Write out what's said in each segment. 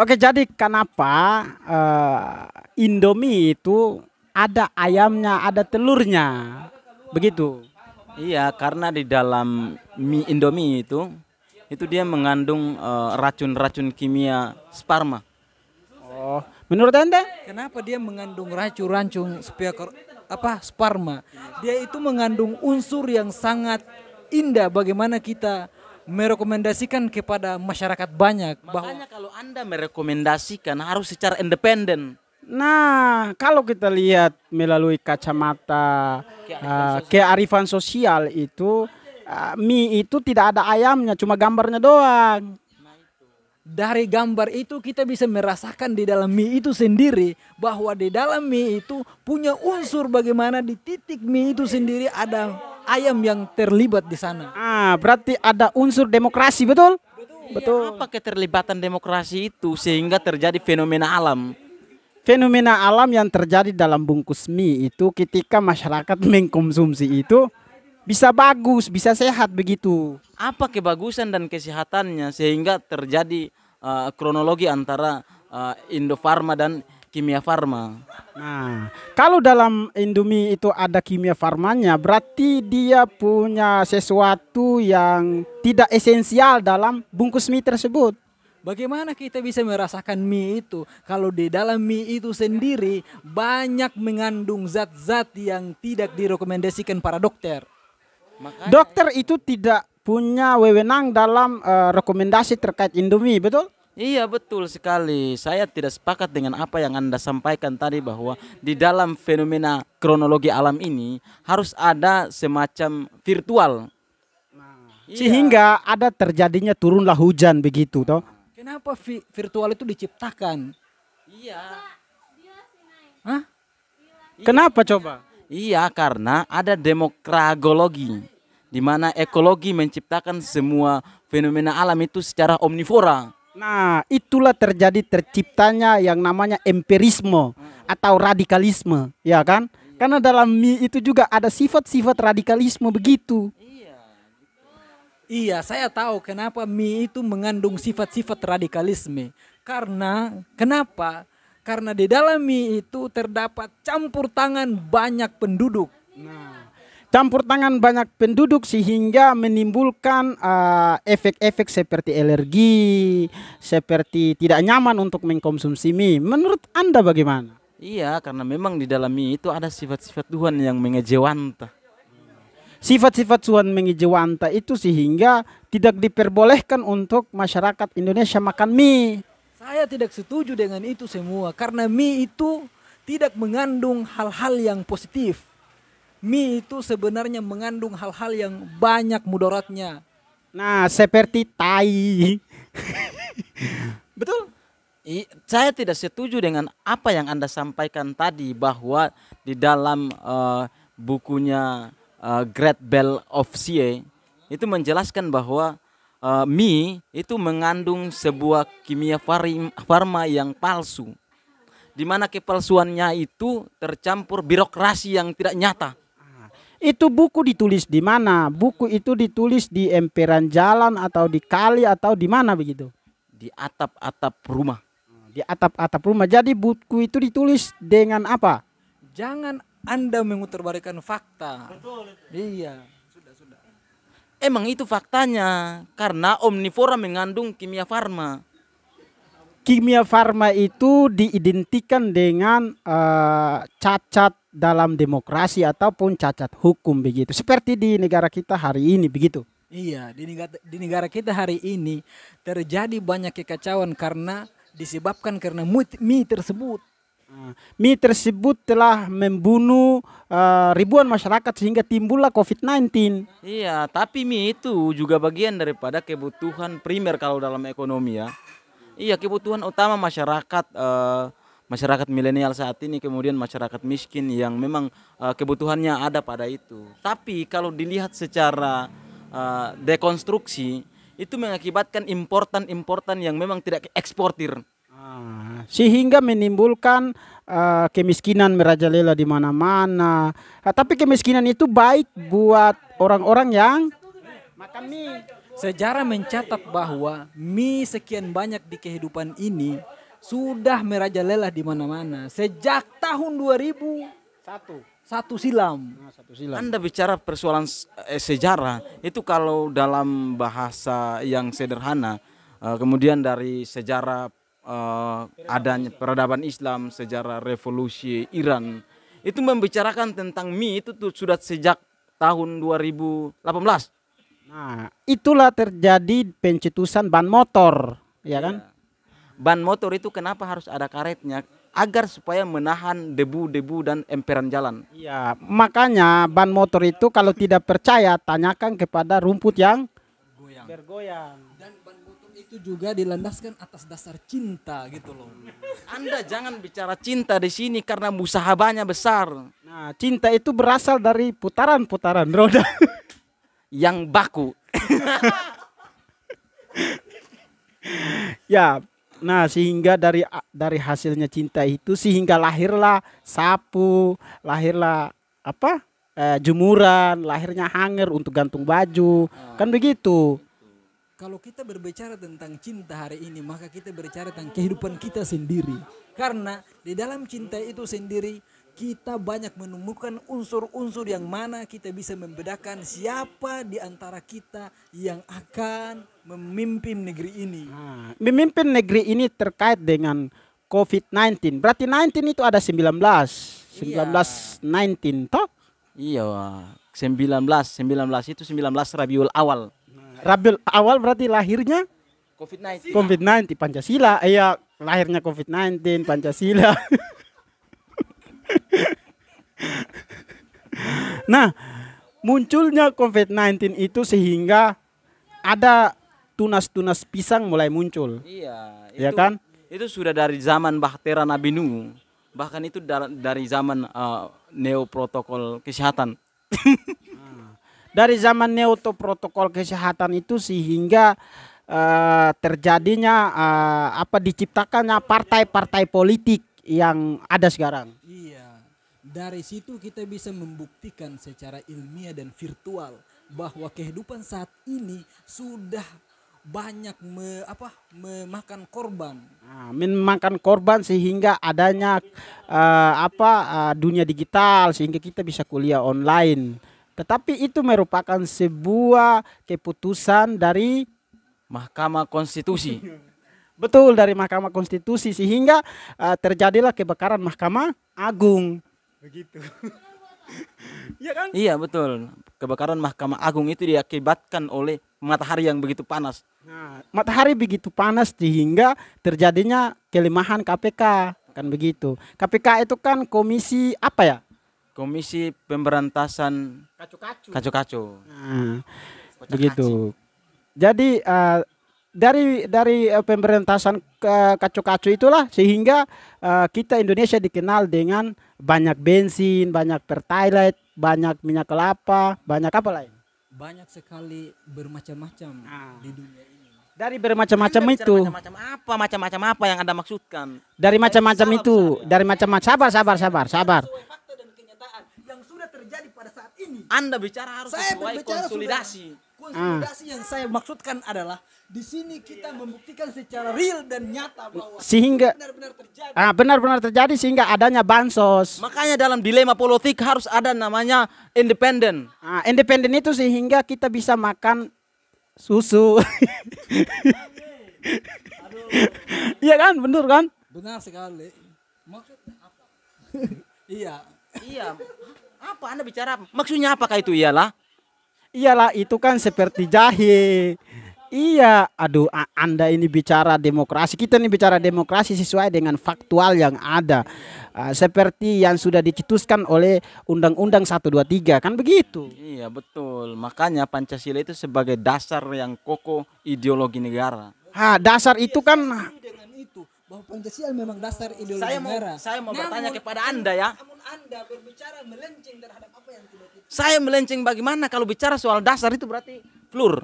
Oke, jadi kenapa Indomie itu ada ayamnya, ada telurnya, begitu? Iya, karena di dalam mie Indomie itu dia mengandung racun-racun kimia sperma. Oh, menurut Anda? Kenapa dia mengandung racun-racun sperma? Dia itu mengandung unsur yang sangat indah bagaimana kita merekomendasikan kepada masyarakat banyak bahwa Makanya kalau Anda merekomendasikan harus secara independen. Nah, kalau kita lihat melalui kacamata kearifan sosial itu, mie itu tidak ada ayamnya, cuma gambarnya doang. dari gambar itu kita bisa merasakan di dalam mie itu sendiri bahwa di dalam mie itu punya unsur bagaimana di titik mie itu sendiri ada ayam yang terlibat di sana. Berarti ada unsur demokrasi, betul? Betul. Apa keterlibatan demokrasi itu sehingga terjadi fenomena alam? Fenomena alam yang terjadi dalam bungkus mie itu ketika masyarakat mengkonsumsi itu bisa bagus, bisa sehat begitu. Apa kebagusan dan kesehatannya sehingga terjadi kronologi antara Indofarma dan Kimia Farma? Nah, kalau dalam Indomie itu ada kimia farmanya, berarti dia punya sesuatu yang tidak esensial dalam bungkus mie tersebut. Bagaimana kita bisa merasakan mie itu kalau di dalam mie itu sendiri banyak mengandung zat-zat yang tidak direkomendasikan para dokter. Dokter itu tidak punya wewenang dalam rekomendasi terkait Indomie, betul? Iya betul sekali. Saya tidak sepakat dengan apa yang Anda sampaikan tadi bahwa di dalam fenomena kronologi alam ini harus ada semacam virtual. Sehingga ada terjadinya turunlah hujan begitu toh. Kenapa virtual itu diciptakan? Iya. Hah? Kenapa coba? Iya karena ada demokragologi di mana ekologi menciptakan semua fenomena alam itu secara omnivora. Nah, itulah terciptanya yang namanya empirisme atau radikalisme, ya kan? Karena dalam mie itu juga ada sifat-sifat radikalisme begitu. Iya, saya tahu kenapa mie itu mengandung sifat-sifat radikalisme. Kenapa? Karena di dalam mie itu terdapat campur tangan banyak penduduk. Campur tangan banyak penduduk sehingga menimbulkan efek-efek seperti alergi, seperti tidak nyaman untuk mengkonsumsi mie. Menurut Anda bagaimana? Iya karena memang di dalam mie itu ada sifat-sifat Tuhan yang mengejewanta. Sifat-sifat Tuhan mengejewanta itu sehingga tidak diperbolehkan untuk masyarakat Indonesia makan mie. Saya tidak setuju dengan itu semua karena mie itu tidak mengandung hal-hal yang positif. Mie itu sebenarnya mengandung hal-hal yang banyak mudaratnya. Nah, seperti tai. Betul? Saya tidak setuju dengan apa yang Anda sampaikan tadi bahwa di dalam bukunya Great Bell of Sea itu menjelaskan bahwa mie itu mengandung sebuah kimia farma yang palsu. Di mana kepalsuannya itu tercampur birokrasi yang tidak nyata. Itu buku ditulis di mana? Buku itu ditulis di emperan jalan atau di kali atau di mana begitu? Di atap-atap rumah. Di atap-atap rumah. Jadi buku itu ditulis dengan apa? Jangan Anda mengutarbalikan fakta. Betul. Iya. Sudah. Emang itu faktanya karena omnivora mengandung kimia farma. Kimia farma itu diidentikan dengan cacat dalam demokrasi ataupun cacat hukum begitu. Seperti di negara kita hari ini begitu. Iya, di negara kita hari ini terjadi banyak kekacauan karena disebabkan karena mie tersebut. Mie tersebut telah membunuh ribuan masyarakat sehingga timbullah COVID-19. Iya, tapi mie itu juga bagian daripada kebutuhan primer kalau dalam ekonomi ya. Iya, kebutuhan utama masyarakat masyarakat milenial saat ini, kemudian masyarakat miskin yang memang kebutuhannya ada pada itu. Tapi kalau dilihat secara dekonstruksi itu mengakibatkan importan yang memang tidak eksportir. Sehingga menimbulkan kemiskinan merajalela di mana-mana. Tapi kemiskinan itu baik buat orang-orang yang makan mie. Sejarah mencatat bahwa mie sekian banyak di kehidupan ini sudah merajalela di mana-mana sejak tahun 2001 silam. Satu silam. Anda bicara persoalan sejarah itu kalau dalam bahasa yang sederhana, kemudian dari sejarah adanya peradaban Islam, sejarah revolusi Iran, itu membicarakan tentang mie itu tuh sudah sejak tahun 2018. Nah, itulah terjadi pencetusan ban motor, ya kan? Ban motor itu kenapa harus ada karetnya? Agar supaya menahan debu-debu dan emperan jalan. Iya, makanya ban motor itu kalau tidak percaya tanyakan kepada rumput yang bergoyang. Dan ban motor itu juga dilandaskan atas dasar cinta gitu loh. Anda jangan bicara cinta di sini karena musahabahnya besar. Nah, cinta itu berasal dari putaran-putaran roda. Yang baku. Ya, nah sehingga dari hasilnya cinta itu sehingga lahirlah sapu, lahirlah apa? Jemuran, lahirnya hanger untuk gantung baju. Kan begitu. Kalau kita berbicara tentang cinta hari ini, maka kita berbicara tentang kehidupan kita sendiri. Karena di dalam cinta itu sendiri kita banyak menemukan unsur-unsur yang mana kita bisa membedakan siapa di antara kita yang akan memimpin negeri ini. Nah, memimpin negeri ini terkait dengan COVID-19. Berarti 19 itu ada 19 toh? Iya, 19 itu 19 Rabiul Awal. Rabiul Awal berarti lahirnya COVID-19. COVID-19 Pancasila. Iya, lahirnya COVID-19 Pancasila. Nah, munculnya COVID-19 itu sehingga ada tunas-tunas pisang mulai muncul. Iya, Ya kan? Itu sudah dari zaman Bahtera Nabi Nuh. Bahkan itu dari zaman neoprotokol kesehatan. Dari zaman protokol kesehatan itu sehingga terjadinya diciptakannya partai-partai politik yang ada sekarang. Iya, dari situ kita bisa membuktikan secara ilmiah dan virtual bahwa kehidupan saat ini sudah banyak memakan korban. Nah, memakan korban sehingga adanya dunia digital sehingga kita bisa kuliah online. Tetapi itu merupakan sebuah keputusan dari Mahkamah Konstitusi. Betul, dari Mahkamah Konstitusi sehingga terjadilah kebakaran Mahkamah Agung. Begitu. Iya kan? Iya, betul. Kebakaran Mahkamah Agung itu diakibatkan oleh matahari yang begitu panas. Nah, matahari begitu panas sehingga terjadinya kelemahan KPK, kan begitu. KPK itu kan komisi apa ya? Komisi Pemberantasan Kacu-kacu. Nah, begitu. Jadi dari pemberantasan kacu-kacu itulah sehingga kita Indonesia dikenal dengan banyak bensin, banyak pertalite, banyak minyak kelapa, banyak apa lain? Banyak sekali bermacam-macam di dunia ini. Dari bermacam-macam itu. Macam-macam apa yang Anda maksudkan? Dari macam-macam itu, dari macam-macam sabar. Sesuai fakta dan kenyataan yang sudah terjadi pada saat ini. Anda bicara harus sesuai konsolidasi. Konsolidasi yang saya maksudkan adalah di sini kita membuktikan secara real dan nyata bahwa Sehingga benar-benar terjadi. benar-benar terjadi sehingga adanya bansos. Makanya dalam dilema politik harus ada namanya independen. Independen itu sehingga kita bisa makan susu. Iya kan, benar kan? Benar sekali. Maksudnya apa? Iya. Iya. Apa Anda bicara? Maksudnya apakah itu iyalah? Iyalah, itu kan seperti jahe. Iya, aduh, Anda ini bicara demokrasi. Kita ini bicara demokrasi sesuai dengan faktual yang ada. Seperti yang sudah dicetuskan oleh Undang-Undang 123, kan begitu? Iya, betul. Makanya Pancasila itu sebagai dasar yang kokoh ideologi negara. Dasar itu kan Dengan itu bahwa Pancasila memang dasar ideologi negara. Saya mau bertanya kepada Anda ya. Namun Anda berbicara melenceng terhadap apa yang tidak kita. Saya melenceng bagaimana kalau bicara soal dasar itu berarti flur.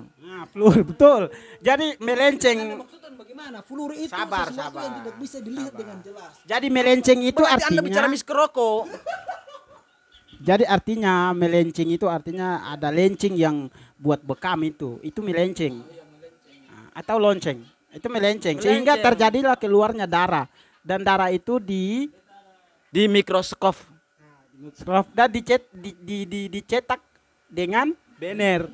Flur, betul. Jadi melenceng. Maksudnya bagaimana? Flur itu Sabar, sesuatu sabar. yang tidak bisa dilihat dengan jelas. Jadi melenceng itu Berarti Anda bicara artinya miskeroko. Jadi artinya melenceng itu artinya ada lenceng yang buat bekam itu melenceng. Atau lonceng, itu melenceng. Sehingga Melenceng. terjadilah keluarnya darah. Dan darah itu Di mikroskop. dan dicetak dengan bener.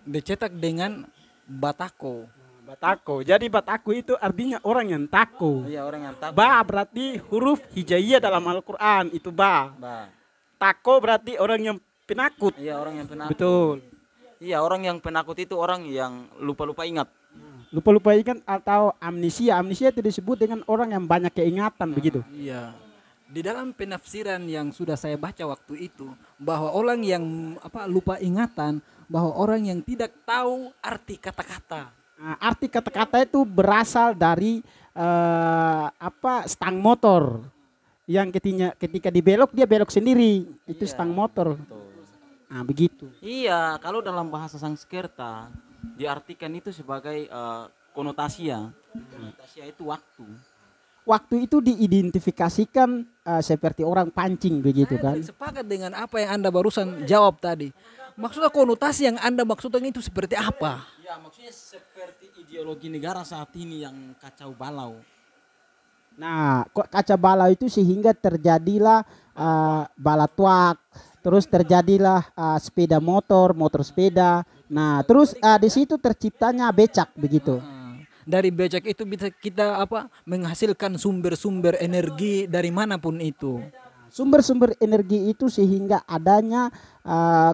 Dicetak dengan batako. Batako. Jadi batako itu artinya orang yang tako. Iya, orang yang takut. Ba berarti huruf hijaiyah dalam Al-Quran itu ba. Bah. Tako berarti orang yang penakut. Iya, orang yang penakut. Betul. Iya, orang yang penakut itu orang yang lupa-lupa ingat. Lupa-lupa ingat atau amnesia. Amnesia itu disebut dengan orang yang banyak keingatan begitu. Iya. Di dalam penafsiran yang sudah saya baca waktu itu, bahwa orang yang lupa ingatan, bahwa orang yang tidak tahu arti kata-kata. Nah, arti kata-kata itu berasal dari stang motor yang ketika dibelok dia belok sendiri. Itu stang motor. Nah, begitu. Iya, kalau dalam bahasa Sanskerta diartikan itu sebagai konotasi ya. Konotasi itu waktu. Waktu itu diidentifikasikan seperti orang pancing begitu kan. Saya sepakat dengan apa yang Anda barusan jawab tadi. Maksudnya konotasi yang Anda maksudkan itu seperti apa? Ya, maksudnya seperti ideologi negara saat ini yang kacau balau. Nah, kok kaca balau itu sehingga terjadilah bala tuak, terus terjadilah sepeda motor, motor sepeda. Nah, terus di situ terciptanya becak begitu. Dari becak itu bisa kita menghasilkan sumber-sumber energi dari manapun itu. Sumber-sumber energi itu sehingga adanya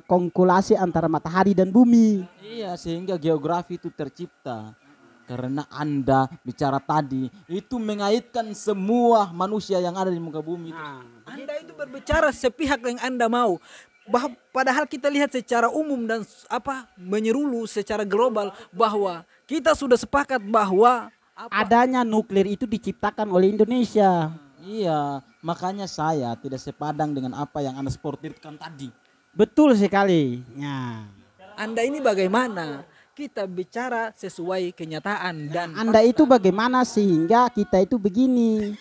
konkulasi antara matahari dan bumi. Iya, sehingga geografi itu tercipta. Karena Anda bicara tadi itu mengaitkan semua manusia yang ada di muka bumi itu. Anda itu berbicara sepihak yang Anda mau. Padahal kita lihat secara umum dan menyeluruh secara global bahwa kita sudah sepakat bahwa adanya nuklir itu diciptakan oleh Indonesia. Iya, makanya saya tidak sepadang dengan apa yang Anda sportirkan tadi. Betul sekali. Ya. Anda ini bagaimana? Kita bicara sesuai kenyataan dan Anda itu bagaimana sehingga kita itu begini.